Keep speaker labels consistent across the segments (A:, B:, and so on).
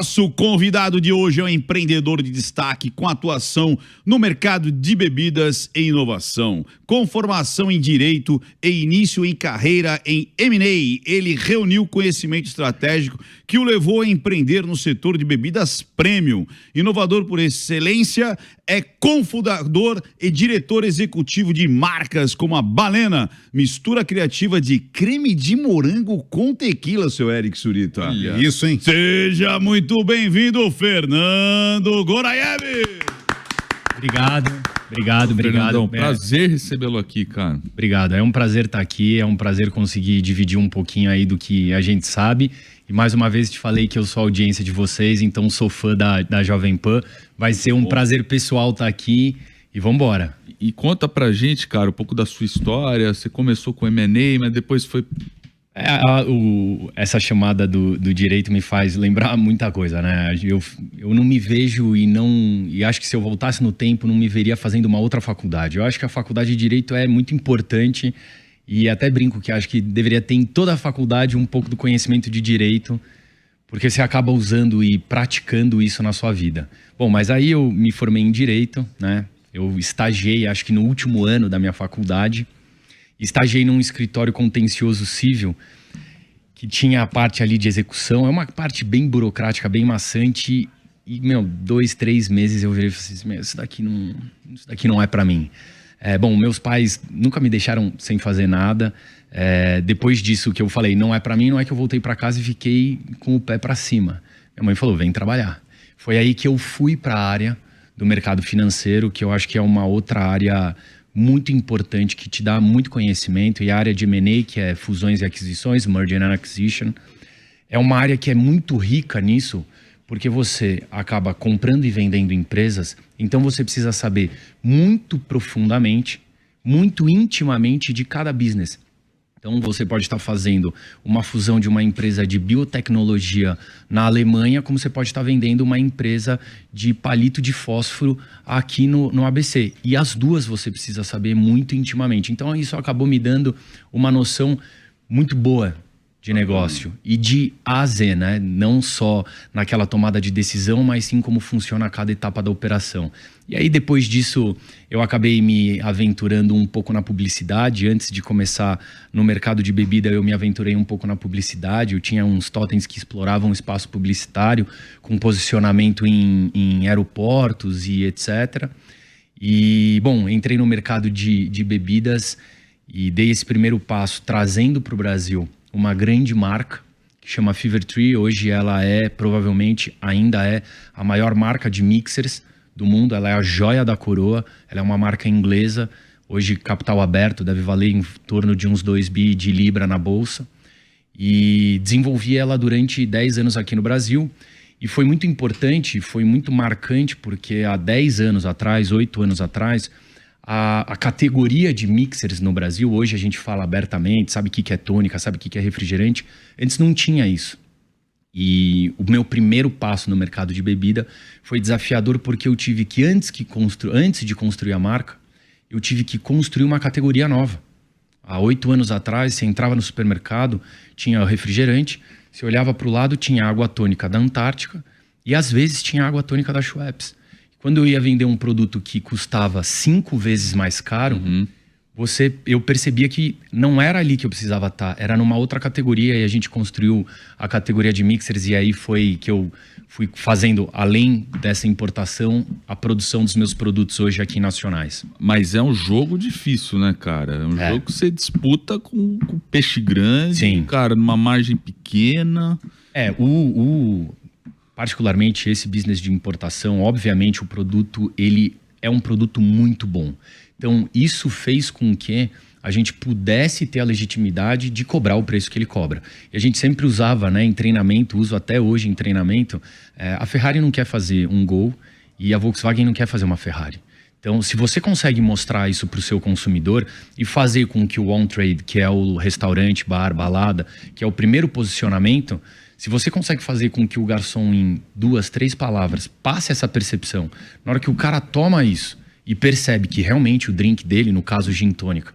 A: Nosso convidado de hoje é um empreendedor de destaque com atuação no mercado de bebidas e inovação. Com formação em Direito e início em carreira em M&A, ele reuniu conhecimento estratégico que o levou a empreender no setor de bebidas premium. Inovador por excelência, é cofundador e diretor executivo de marcas como a Balena, mistura criativa de creme de morango com tequila, seu Eric Surita.
B: Olha isso, hein?
A: Seja muito bem-vindo, Fernando Gorayev.
C: Obrigado.
B: Fernandão, prazer recebê-lo aqui, cara.
C: Obrigado, é um prazer estar aqui, é um prazer conseguir dividir um pouquinho aí do que a gente sabe. E mais uma vez te falei que eu sou a audiência de vocês, então sou fã da Jovem Pan. Vai ser um prazer pessoal estar aqui e vambora.
B: E conta pra gente, cara, um pouco da sua história. Você começou com M&A, mas depois foi...
C: Essa chamada do direito me faz lembrar muita coisa, né? Eu não me vejo e acho que se eu voltasse no tempo não me veria fazendo uma outra faculdade. Eu acho que a faculdade de Direito é muito importante e até brinco que acho que deveria ter em toda a faculdade um pouco do conhecimento de Direito, porque você acaba usando e praticando isso na sua vida. Bom, mas aí eu me formei em Direito, né? Eu estagiei, acho que no último ano da minha faculdade. Estagiei num escritório contencioso civil que tinha a parte ali de execução. É uma parte bem burocrática, bem maçante. E, 2, 3 meses eu virei e falei assim, isso daqui não é pra mim. Bom, meus pais nunca me deixaram sem fazer nada. Depois disso que eu falei, não é pra mim, não é que eu voltei pra casa e fiquei com o pé pra cima. Minha mãe falou, vem trabalhar. Foi aí que eu fui pra área do mercado financeiro, que eu acho que é uma outra área muito importante, que te dá muito conhecimento, e a área de M&A, que é fusões e aquisições, Merger and Acquisition, é uma área que é muito rica nisso, porque você acaba comprando e vendendo empresas, então você precisa saber muito profundamente, muito intimamente de cada business. Então você pode estar fazendo uma fusão de uma empresa de biotecnologia na Alemanha, como você pode estar vendendo uma empresa de palito de fósforo aqui no ABC. E as duas você precisa saber muito intimamente. Então isso acabou me dando uma noção muito boa de negócio e de A a Z, né? Não só naquela tomada de decisão, mas sim como funciona cada etapa da operação. E aí depois disso eu acabei me aventurando um pouco na publicidade. Antes de começar no mercado de bebida eu me aventurei um pouco na publicidade. Eu tinha uns totens que exploravam o espaço publicitário com posicionamento em aeroportos e etc. E bom, entrei no mercado de bebidas e dei esse primeiro passo trazendo para o Brasil uma grande marca que chama Fever Tree. Hoje ela provavelmente ainda é a maior marca de mixers do mundo. Ela é a joia da coroa, ela é uma marca inglesa. Hoje capital aberto, deve valer em torno de uns 2 bi de libra na bolsa. E desenvolvi ela durante 10 anos aqui no Brasil. E foi muito importante, foi muito marcante, porque há 10 anos atrás, 8 anos atrás, a categoria de mixers no Brasil, hoje a gente fala abertamente, sabe o que é tônica, sabe o que é refrigerante. Antes não tinha isso. E o meu primeiro passo no mercado de bebida foi desafiador, porque eu tive que, antes de construir a marca, eu tive que construir uma categoria nova. Há 8 anos atrás, você entrava no supermercado, tinha refrigerante, você olhava para o lado, tinha água tônica da Antártica e às vezes tinha água tônica da Schweppes. Quando eu ia vender um produto que custava 5 vezes mais caro, eu percebia que não era ali que eu precisava estar, era numa outra categoria, e a gente construiu a categoria de mixers, e aí foi que eu fui fazendo, além dessa importação, a produção dos meus produtos hoje aqui nacionais.
B: Mas é um jogo difícil, né, cara? É um jogo que você disputa com peixe grande, sim, cara, numa margem pequena.
C: Particularmente esse business de importação, obviamente o produto ele é um produto muito bom. Então isso fez com que a gente pudesse ter a legitimidade de cobrar o preço que ele cobra. E a gente sempre usava, né, em treinamento, uso até hoje em treinamento, a Ferrari não quer fazer um Gol e a Volkswagen não quer fazer uma Ferrari. Então, se você consegue mostrar isso para o seu consumidor e fazer com que o on-trade, que é o restaurante, bar, balada, que é o primeiro posicionamento, se você consegue fazer com que o garçom, em 2, 3 palavras, passe essa percepção, na hora que o cara toma isso e percebe que realmente o drink dele, no caso gin tônica,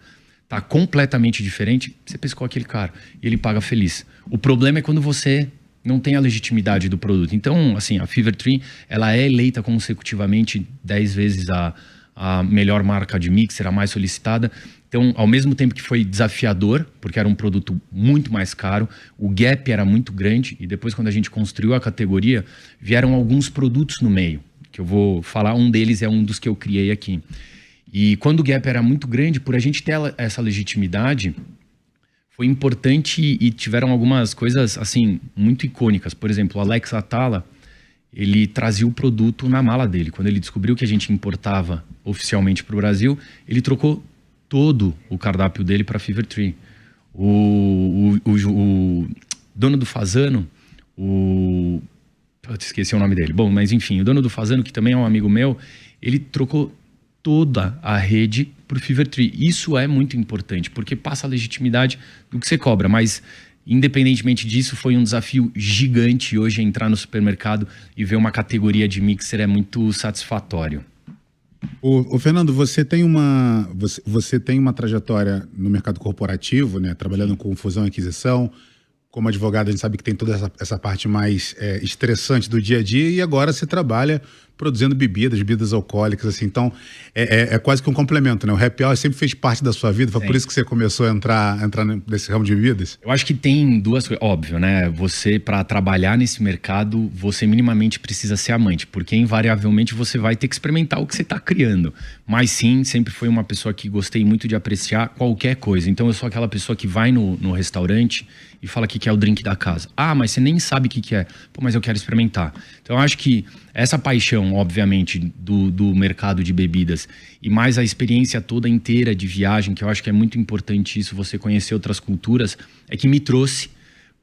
C: tá completamente diferente, você pescou aquele cara e ele paga feliz. O problema é quando você não tem a legitimidade do produto. Então, assim, a Fever Tree, ela é eleita consecutivamente 10 vezes a melhor marca de mixer, a mais solicitada. Então, ao mesmo tempo que foi desafiador, porque era um produto muito mais caro, o gap era muito grande, e depois, quando a gente construiu a categoria, vieram alguns produtos no meio, que eu vou falar, um deles é um dos que eu criei aqui. E quando o gap era muito grande, por a gente ter essa legitimidade, foi importante e tiveram algumas coisas, assim, muito icônicas. Por exemplo, o Alex Atala, ele trazia o produto na mala dele. Quando ele descobriu que a gente importava oficialmente para o Brasil, ele trocou todo o cardápio dele para Fever Tree. O dono do Fasano, esqueci o nome dele. Bom, mas enfim, o dono do Fasano, que também é um amigo meu, ele trocou toda a rede para o Fever Tree. Isso é muito importante, porque passa a legitimidade do que você cobra, mas independentemente disso, foi um desafio gigante hoje entrar no supermercado e ver uma categoria de mixer é muito satisfatório.
D: O Fernando, você tem uma trajetória no mercado corporativo, né? Trabalhando com fusão e aquisição. Como advogado, a gente sabe que tem toda essa parte mais estressante do dia a dia, e agora você trabalha produzindo bebidas alcoólicas, assim. Então, é quase que um complemento, né? O happy hour sempre fez parte da sua vida, foi por isso que você começou a entrar nesse ramo de bebidas?
C: Eu acho que tem duas coisas. Óbvio, né? Você, para trabalhar nesse mercado, você minimamente precisa ser amante, porque invariavelmente você vai ter que experimentar o que você está criando. Mas sim, sempre foi uma pessoa que gostei muito de apreciar qualquer coisa. Então, eu sou aquela pessoa que vai no restaurante e fala que é o drink da casa. Ah, mas você nem sabe o que é. Pô, mas eu quero experimentar. Então, eu acho que essa paixão, obviamente, do mercado de bebidas e mais a experiência toda inteira de viagem, que eu acho que é muito importante isso, você conhecer outras culturas, é que me trouxe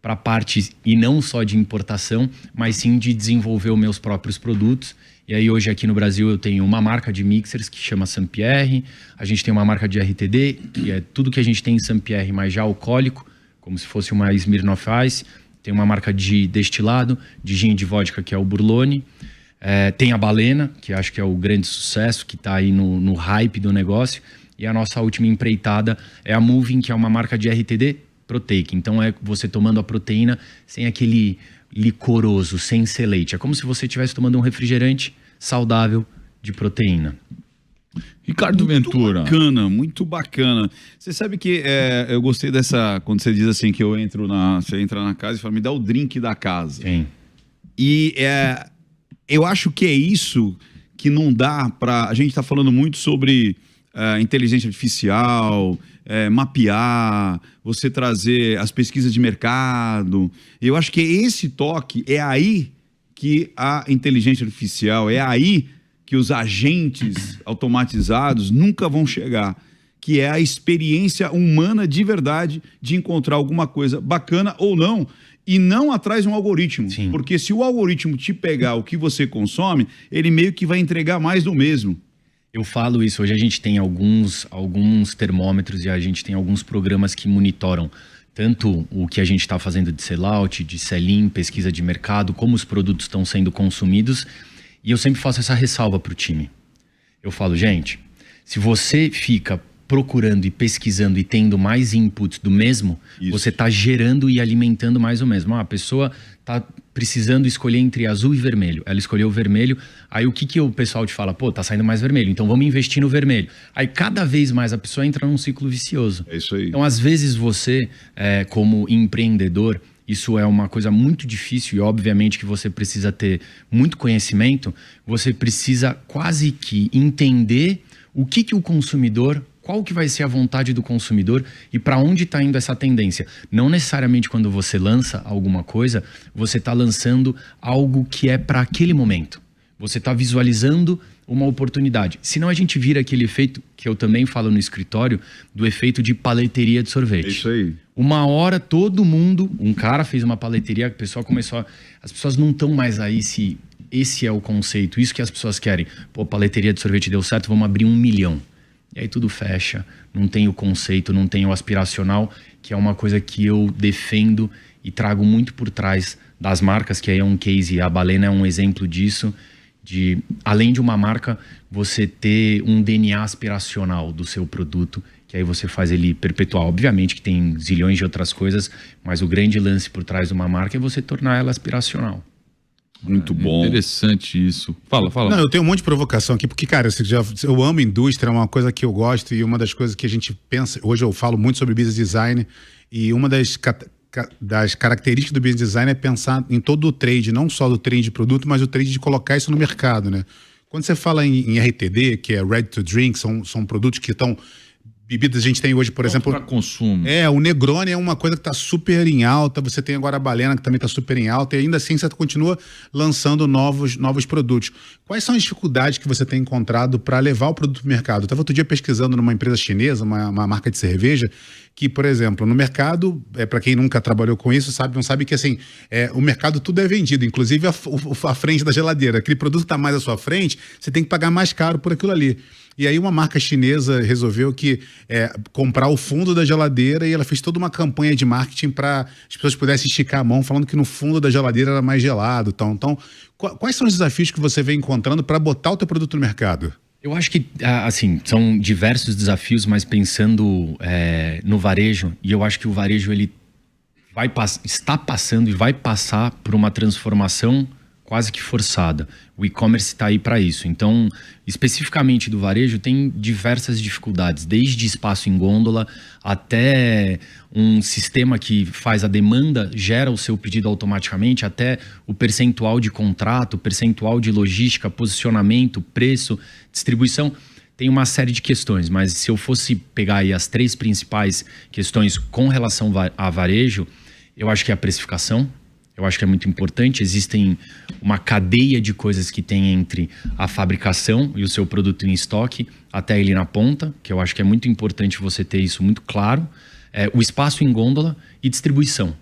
C: para a parte, e não só de importação, mas sim de desenvolver os meus próprios produtos. E aí hoje aqui no Brasil eu tenho uma marca de mixers que chama Saint-Pierre, a gente tem uma marca de RTD, que é tudo que a gente tem em Saint-Pierre, mas já alcoólico, como se fosse uma Smirnoff Ice. Tem uma marca de destilado, de gin e de vodka, que é o Burlone. Tem a Balena, que acho que é o grande sucesso, que está aí no hype do negócio. E a nossa última empreitada é a Moving, que é uma marca de RTD proteica. Então é você tomando a proteína sem aquele licoroso, sem ser leite. É como se você estivesse tomando um refrigerante saudável de proteína.
B: Ricardo Ventura.
A: Muito bacana. Você sabe que eu gostei dessa, quando você diz assim que você entra na casa e fala, me dá o drink da casa.
C: Sim.
A: E eu acho que é isso que não dá para... A gente está falando muito sobre inteligência artificial, mapear, você trazer as pesquisas de mercado. Eu acho que esse toque é aí que a inteligência artificial, é aí que os agentes automatizados nunca vão chegar, que é a experiência humana de verdade de encontrar alguma coisa bacana ou não, e não atrás de um algoritmo.
C: Sim.
A: Porque se o algoritmo te pegar o que você consome, ele meio que vai entregar mais do mesmo.
C: Eu falo isso, hoje a gente tem alguns termômetros e a gente tem alguns programas que monitoram tanto o que a gente está fazendo de sellout, de sell-in, pesquisa de mercado, como os produtos estão sendo consumidos. E eu sempre faço essa ressalva para o time. Eu falo, gente, se você fica procurando e pesquisando e tendo mais inputs do mesmo, você está gerando e alimentando mais o mesmo. A pessoa está precisando escolher entre azul e vermelho. Ela escolheu o vermelho, aí o que o pessoal te fala? Pô, tá saindo mais vermelho, então vamos investir no vermelho. Aí cada vez mais a pessoa entra num ciclo vicioso.
A: É isso aí.
C: Então, às vezes você, como empreendedor, isso é uma coisa muito difícil e obviamente que você precisa ter muito conhecimento, você precisa quase que entender o que o consumidor, qual que vai ser a vontade do consumidor e para onde está indo essa tendência. Não necessariamente quando você lança alguma coisa, você está lançando algo que é para aquele momento. Você está visualizando uma oportunidade. Senão a gente vira aquele efeito, que eu também falo no escritório, do efeito de paleteria de sorvete.
A: É isso aí.
C: Uma hora todo mundo, um cara fez uma paleteria, o pessoal começou as pessoas não estão mais aí se esse é o conceito, isso que as pessoas querem. Pô, paleteria de sorvete deu certo, vamos abrir 1 milhão. E aí tudo fecha, não tem o conceito, não tem o aspiracional, que é uma coisa que eu defendo e trago muito por trás das marcas, que aí é um case, a Balena é um exemplo disso, de além de uma marca, você ter um DNA aspiracional do seu produto, que aí você faz ele perpetuar. Obviamente que tem zilhões de outras coisas, mas o grande lance por trás de uma marca é você tornar ela aspiracional.
A: Muito bom.
B: Interessante isso. Fala.
D: Não, eu tenho um monte de provocação aqui, porque, cara, eu amo indústria, é uma coisa que eu gosto e uma das coisas que a gente pensa... Hoje eu falo muito sobre business design e uma das características do business design é pensar em todo o trade, não só do trade de produto, mas o trade de colocar isso no mercado, né? Quando você fala em RTD, que é Ready to Drink, são produtos que estão... Bebidas a gente tem hoje, por exemplo...
B: Para consumo.
D: O Negroni é uma coisa que está super em alta, você tem agora a Balena, que também está super em alta, e ainda assim você continua lançando novos produtos. Quais são as dificuldades que você tem encontrado para levar o produto para o mercado? Eu estava outro dia pesquisando numa empresa chinesa, uma marca de cerveja, que, por exemplo, no mercado, para quem nunca trabalhou com isso, não sabe que assim, o mercado tudo é vendido, inclusive a frente da geladeira. Aquele produto que está mais à sua frente, você tem que pagar mais caro por aquilo ali. E aí uma marca chinesa resolveu comprar o fundo da geladeira e ela fez toda uma campanha de marketing para as pessoas pudessem esticar a mão, falando que no fundo da geladeira era mais gelado. Então, quais são os desafios que você vem encontrando para botar o teu produto no mercado?
C: Eu acho que, assim, são diversos desafios, mas pensando no varejo, e eu acho que o varejo ele está passando e vai passar por uma transformação quase que forçada. O e-commerce está aí para isso. Então, especificamente do varejo, tem diversas dificuldades, desde espaço em gôndola até um sistema que faz a demanda, gera o seu pedido automaticamente, até o percentual de contrato, percentual de logística, posicionamento, preço, distribuição. Tem uma série de questões, mas se eu fosse pegar aí as 3 principais questões com relação a varejo, eu acho que é a precificação. Eu acho que é muito importante. Existem uma cadeia de coisas que tem entre a fabricação e o seu produto em estoque até ele na ponta, que eu acho que é muito importante você ter isso muito claro. O espaço em gôndola e distribuição.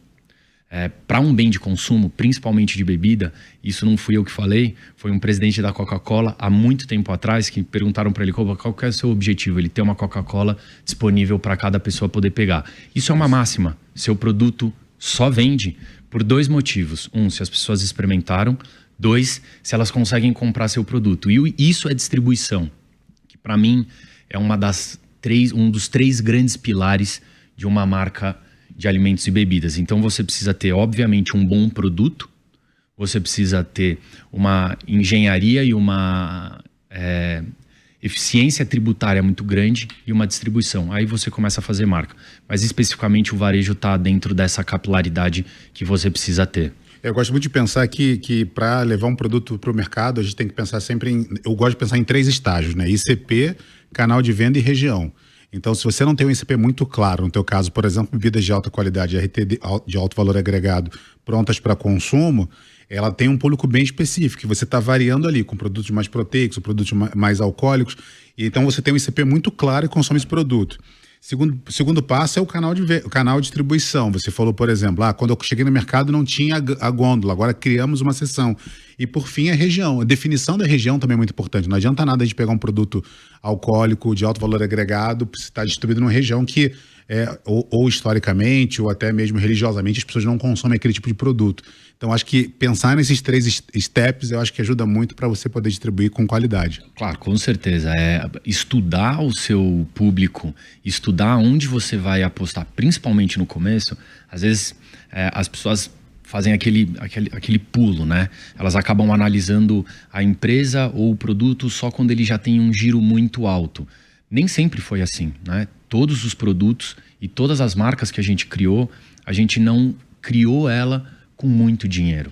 C: Para um bem de consumo, principalmente de bebida, isso não fui eu que falei, foi um presidente da Coca-Cola há muito tempo atrás que perguntaram para ele qual que é o seu objetivo, ele ter uma Coca-Cola disponível para cada pessoa poder pegar. Isso é uma máxima. Seu produto só vende por 2 motivos. 1, se as pessoas experimentaram. 2, se elas conseguem comprar seu produto. E isso é distribuição, que para mim é um dos 3 grandes pilares de uma marca de alimentos e bebidas. Então você precisa ter, obviamente, um bom produto, você precisa ter uma engenharia e uma eficiência tributária muito grande e uma distribuição. Aí você começa a fazer marca. Mas especificamente o varejo está dentro dessa capilaridade que você precisa ter.
D: Eu gosto muito de pensar que para levar um produto para o mercado, a gente tem que pensar sempre eu gosto de pensar em 3 estágios, né? ICP, canal de venda e região. Então, se você não tem um ICP muito claro, no teu caso, por exemplo, bebidas de alta qualidade, RTD de alto valor agregado, prontas para consumo, ela tem um público bem específico, que você está variando ali com produtos mais proteicos, produtos mais alcoólicos, e então você tem um ICP muito claro e consome esse produto. Segundo passo é o canal de distribuição. Você falou, por exemplo, quando eu cheguei no mercado não tinha a gôndola, agora criamos uma seção. E por fim a região. A definição da região também é muito importante. Não adianta nada a gente pegar um produto alcoólico de alto valor agregado, está distribuído numa região que ou historicamente ou até mesmo religiosamente as pessoas não consomem aquele tipo de produto. Então acho que pensar nesses 3 steps eu acho que ajuda muito para você poder distribuir com qualidade.
C: Claro, com certeza. Estudar o seu público, estudar onde você vai apostar, principalmente no começo. Às vezes as pessoas fazem aquele pulo, né? Elas acabam analisando a empresa ou o produto só quando ele já tem um giro muito alto. Nem sempre foi assim, né? Todos os produtos e todas as marcas que a gente não criou ela com muito dinheiro.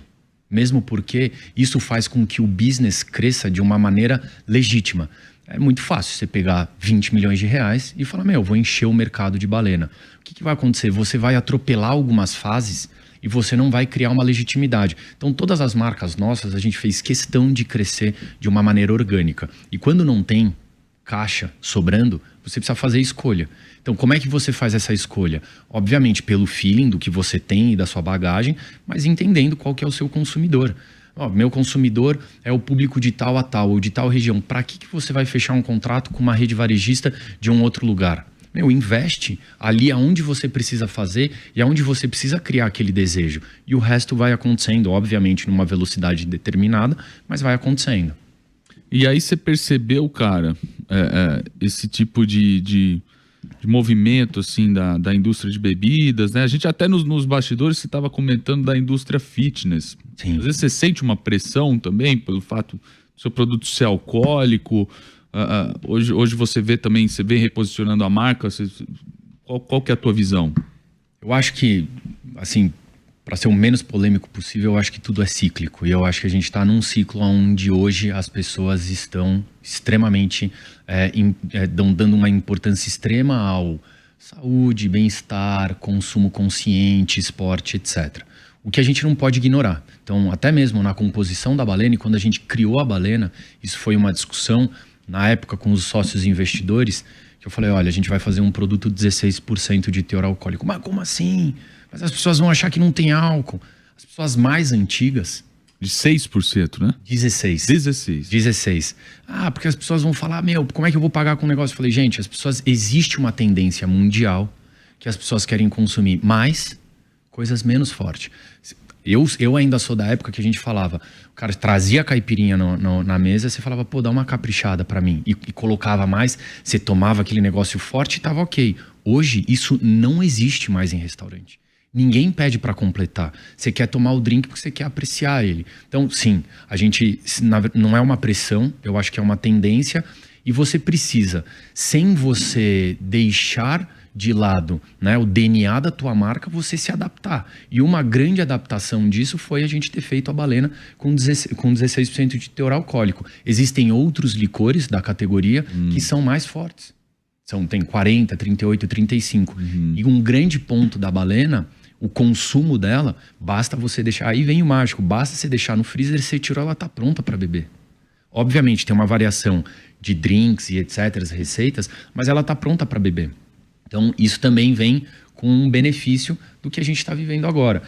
C: Mesmo porque isso faz com que o business cresça de uma maneira legítima. É muito fácil você pegar 20 milhões de reais e falar, vou encher o mercado de Balena. O que vai acontecer? Você vai atropelar algumas fases e você não vai criar uma legitimidade. Então, todas as marcas nossas, a gente fez questão de crescer de uma maneira orgânica. E quando não tem caixa sobrando, você precisa fazer escolha. Então, como é que você faz essa escolha? Obviamente, pelo feeling do que você tem e da sua bagagem, mas entendendo qual que é o seu consumidor. Meu consumidor é o público de tal a tal, ou de tal região. Para que você vai fechar um contrato com uma rede varejista de um outro lugar? Investe ali aonde você precisa fazer e aonde você precisa criar aquele desejo. E o resto vai acontecendo, obviamente, numa velocidade determinada, mas vai acontecendo.
B: E aí você percebeu, cara, esse tipo de movimento, assim, da indústria de bebidas, né? A gente até nos bastidores você estava comentando da indústria fitness.
C: Sim.
B: Às vezes você sente uma pressão também pelo fato do seu produto ser alcoólico. Hoje você vê também, você vem reposicionando a marca. Qual que é a tua visão?
C: Eu acho que, assim, para ser o menos polêmico possível, eu acho que tudo é cíclico. E eu acho que a gente está num ciclo onde hoje as pessoas estão extremamente dando uma importância extrema ao saúde, bem-estar, consumo consciente, esporte, etc. O que a gente não pode ignorar. Então, até mesmo na composição da Balena, e quando a gente criou a Balena, isso foi uma discussão, na época, com os sócios investidores, que eu falei, olha, a gente vai fazer um produto 16% de teor alcoólico. Mas como assim? Mas as pessoas vão achar que não tem álcool. As pessoas mais antigas...
B: De 6%, né?
C: 16. Ah, porque as pessoas vão falar, como é que eu vou pagar com o negócio? Eu falei, gente, existe uma tendência mundial que as pessoas querem consumir mais coisas menos fortes. Eu ainda sou da época que a gente falava, o cara trazia a caipirinha na mesa, você falava, pô, dá uma caprichada pra mim. E colocava mais, você tomava aquele negócio forte e tava ok. Hoje, isso não existe mais em restaurante. Ninguém pede para completar. Você quer tomar o drink porque você quer apreciar ele. Então, sim, a gente não é uma pressão, eu acho que é uma tendência e você precisa, sem você deixar de lado, né, o DNA da tua marca, você se adaptar. E uma grande adaptação disso foi a gente ter feito a Balena com 16% de teor alcoólico. Existem outros licores da categoria que são mais fortes. Tem 40, 38, 35. E um grande ponto da Balena, o consumo dela, basta você deixar... Aí vem o mágico, basta você deixar no freezer, você tirou, ela tá pronta para beber. Obviamente, tem uma variação de drinks e etc, as receitas, mas ela tá pronta para beber. Então, isso também vem com um benefício do que a gente está vivendo agora.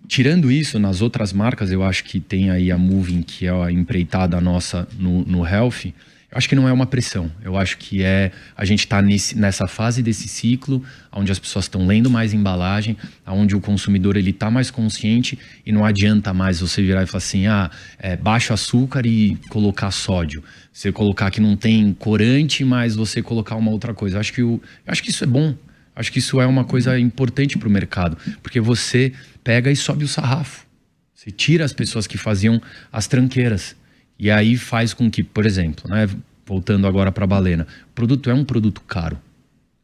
C: Tirando isso, nas outras marcas, eu acho que tem aí a Moving, que é a empreitada nossa no Health. Eu acho que não é uma pressão. Eu acho que a gente está nessa fase desse ciclo, onde as pessoas estão lendo mais embalagem, onde o consumidor está mais consciente e não adianta mais você virar e falar assim, baixo açúcar e colocar sódio. Você colocar que não tem corante, mas você colocar uma outra coisa. Eu acho que isso é bom. Acho que isso é uma coisa importante para o mercado, porque você pega e sobe o sarrafo. Você tira as pessoas que faziam as tranqueiras. E aí faz com que, por exemplo, né, voltando agora para a Balena, o produto é um produto caro.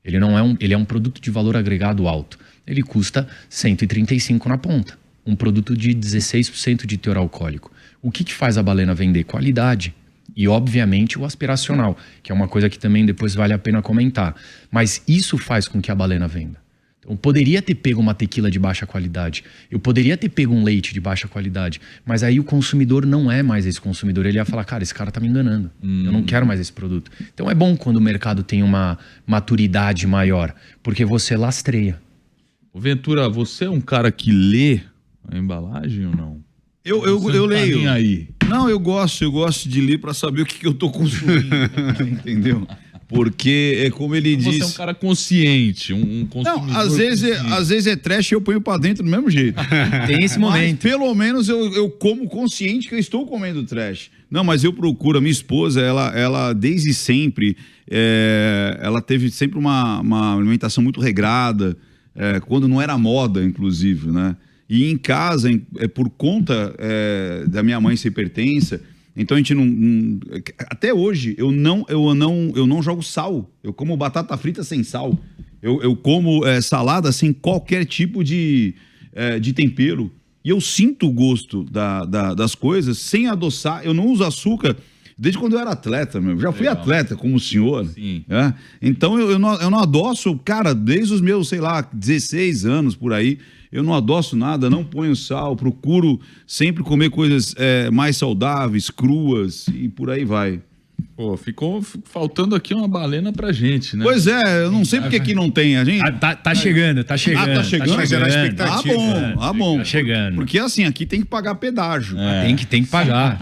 C: Ele é um produto de valor agregado alto. Ele custa 135 na ponta. Um produto de 16% de teor alcoólico. O que faz a Balena vender? Qualidade. E, obviamente, o aspiracional, que é uma coisa que também depois vale a pena comentar. Mas isso faz com que a Balena venda. Eu poderia ter pego uma tequila de baixa qualidade, eu poderia ter pego um leite de baixa qualidade, mas aí o consumidor não é mais esse consumidor, ele ia falar, cara, esse cara tá me enganando, eu não quero mais esse produto. Então é bom quando o mercado tem uma maturidade maior, porque você lastreia.
B: Ô Ventura, você é um cara que lê a embalagem ou não?
A: Eu leio.
B: Tá aí.
A: Não, eu gosto de ler para saber o que eu tô consumindo, entendeu? Porque é como ele diz...
B: Você é um cara consciente, um consumidor...
A: Não, às vezes é trash e eu ponho pra dentro do mesmo jeito.
C: Tem esse momento.
A: Mas pelo menos eu como consciente que eu estou comendo trash. Não, mas eu procuro, a minha esposa, ela desde sempre, ela teve sempre uma alimentação muito regrada, quando não era moda, inclusive, né? E em casa, por conta da minha mãe ser hipertensa, então a gente não até hoje eu não jogo sal. Eu como batata frita sem sal. Eu como salada sem qualquer tipo de tempero. E eu sinto o gosto das coisas sem adoçar. Eu não uso açúcar desde quando eu era atleta, meu. Já fui atleta como o senhor.
B: Sim.
A: Então eu não adoço, cara, desde os meus, sei lá, 16 anos por aí. Eu não adoço nada, não ponho sal, procuro sempre comer coisas mais saudáveis, cruas e por aí vai.
B: Pô, ficou faltando aqui uma Balena pra gente, né?
A: Pois é, eu não sei porque aqui não tem. A gente...
C: Tá chegando.
A: Tá chegando.
C: Tá
A: bom.
C: Tá chegando.
A: Porque assim, aqui tem que pagar pedágio.
C: Tem que pagar.